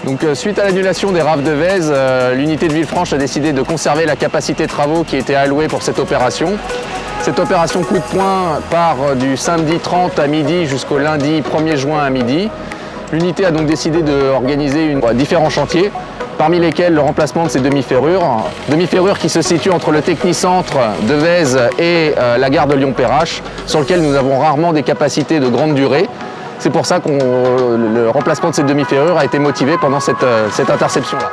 Donc, suite à l'annulation des raves de Vèze, l'unité de Villefranche a décidé de conserver la capacité de travaux qui était allouée pour cette opération. Cette opération coup de poing part du samedi 30 à midi jusqu'au lundi 1er juin à midi. L'unité a donc décidé d'organiser différents chantiers, parmi lesquels le remplacement de ces demi-ferrures. Demi-ferrures qui se situent entre le technicentre de Vèze et la gare de Lyon-Perrache, sur lequel nous avons rarement des capacités de grande durée. C'est pour ça que le remplacement de cette demi-ferrure a été motivé pendant cette interception-là.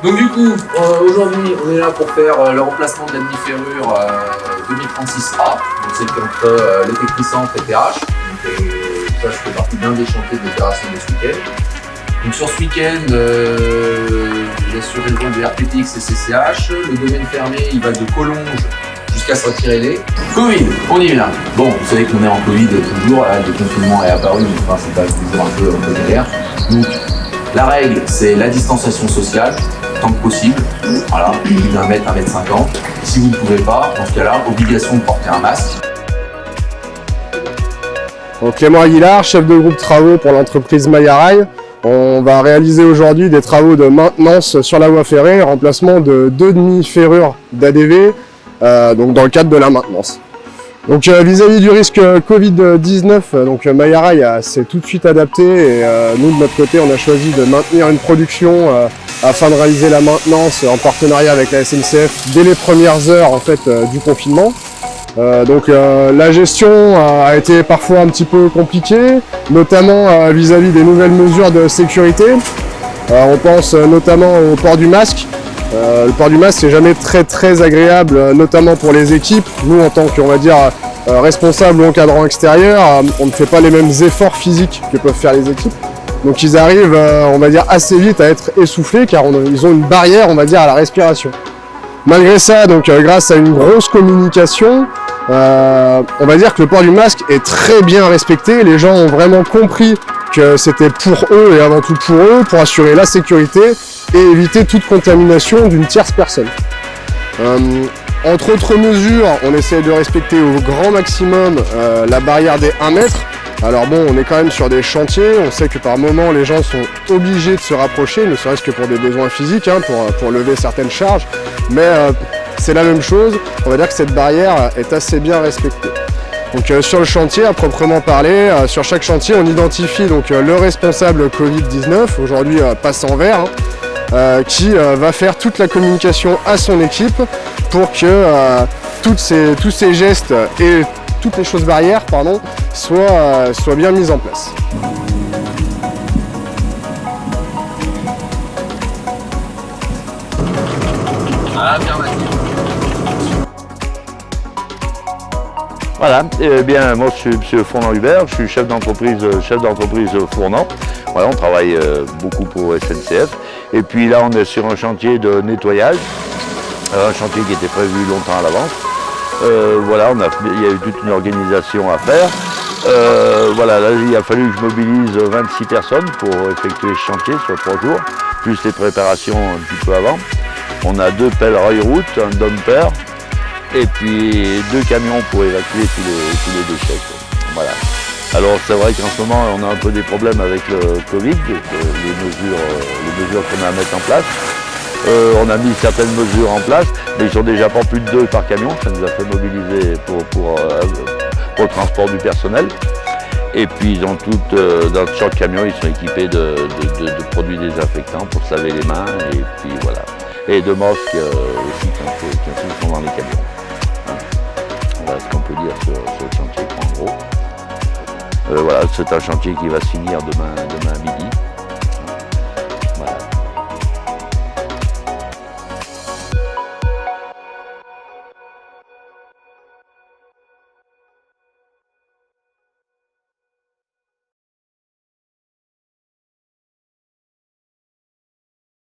Donc du coup, aujourd'hui, on est là pour faire le remplacement de la demi-ferrure 2036A, donc c'est entre le technicentre et PH. Donc ça, je fais partie d'un des chantiers d'opération de ce week-end. Donc sur ce week-end, j'assure le rôle de RPTX et CCH. Le domaine fermé, il va de Collonges jusqu'à Saint-Irénée. Covid, on y vient. Bon, vous savez qu'on est en Covid toujours, là, le confinement est apparu, mais enfin, c'est pas toujours un peu galère. Donc, la règle, c'est la distanciation sociale, tant que possible. Voilà, plus d'1 mètre, 1 mètre 50. Si vous ne pouvez pas, dans ce cas-là, obligation de porter un masque. Donc, Clément Aguilar, chef de groupe travaux pour l'entreprise Mayarail. On va réaliser aujourd'hui des travaux de maintenance sur la voie ferrée, remplacement de 2 demi-ferrures d'ADV, donc dans le cadre de la maintenance. Donc vis-à-vis du risque Covid-19, donc Mayarail s'est tout de suite adapté et nous de notre côté on a choisi de maintenir une production afin de réaliser la maintenance en partenariat avec la SNCF dès les premières heures en fait, du confinement. Donc la gestion a été parfois un petit peu compliquée, notamment vis-à-vis des nouvelles mesures de sécurité. On pense notamment au port du masque. Le port du masque c'est jamais très agréable, notamment pour les équipes. Nous en tant qu'on va dire responsables ou encadrants extérieurs, on ne fait pas les mêmes efforts physiques que peuvent faire les équipes. Donc ils arrivent, on va dire, assez vite à être essoufflés car ils ont une barrière, on va dire, à la respiration. Malgré ça, donc grâce à une grosse communication, on va dire que le port du masque est très bien respecté. Les gens ont vraiment compris que c'était pour eux et avant tout pour eux, pour assurer la sécurité et éviter toute contamination d'une tierce personne. Entre autres mesures, on essaie de respecter au grand maximum la barrière des 1 mètre. Alors bon, on est quand même sur des chantiers, on sait que par moment les gens sont obligés de se rapprocher, ne serait-ce que pour des besoins physiques, hein, pour lever certaines charges, mais c'est la même chose, on va dire que cette barrière est assez bien respectée. Donc sur le chantier à proprement parler, sur chaque chantier on identifie donc le responsable Covid-19, aujourd'hui passant vert, qui va faire toute la communication à son équipe pour que tous ces gestes et toutes les choses barrières soient bien mises en place. Voilà, eh bien moi je suis M. Fournant-Hubert, je suis chef d'entreprise Fournant. Voilà, on travaille beaucoup pour SNCF. Et puis là on est sur un chantier de nettoyage, un chantier qui était prévu longtemps à l'avance. Voilà, il y a eu toute une organisation à faire. Voilà, là il a fallu que je mobilise 26 personnes pour effectuer ce chantier sur 3 jours, plus les préparations un petit peu avant. On a 2 pelles rail-route, un dumper, et puis 2 camions pour évacuer tous les déchets. Voilà. Alors c'est vrai qu'en ce moment on a un peu des problèmes avec le Covid, les mesures qu'on a à mettre en place. On a mis certaines mesures en place, mais ils sont déjà pas plus de 2 par camion, ça nous a fait mobiliser pour le transport du personnel. Et puis ils ont dans chaque camion ils sont équipés de produits désinfectants pour se laver les mains, et puis voilà. Et de masques aussi qui sont dans les camions. Voilà ce qu'on peut dire sur ce chantier en gros. Voilà, c'est un chantier qui va se finir demain à midi.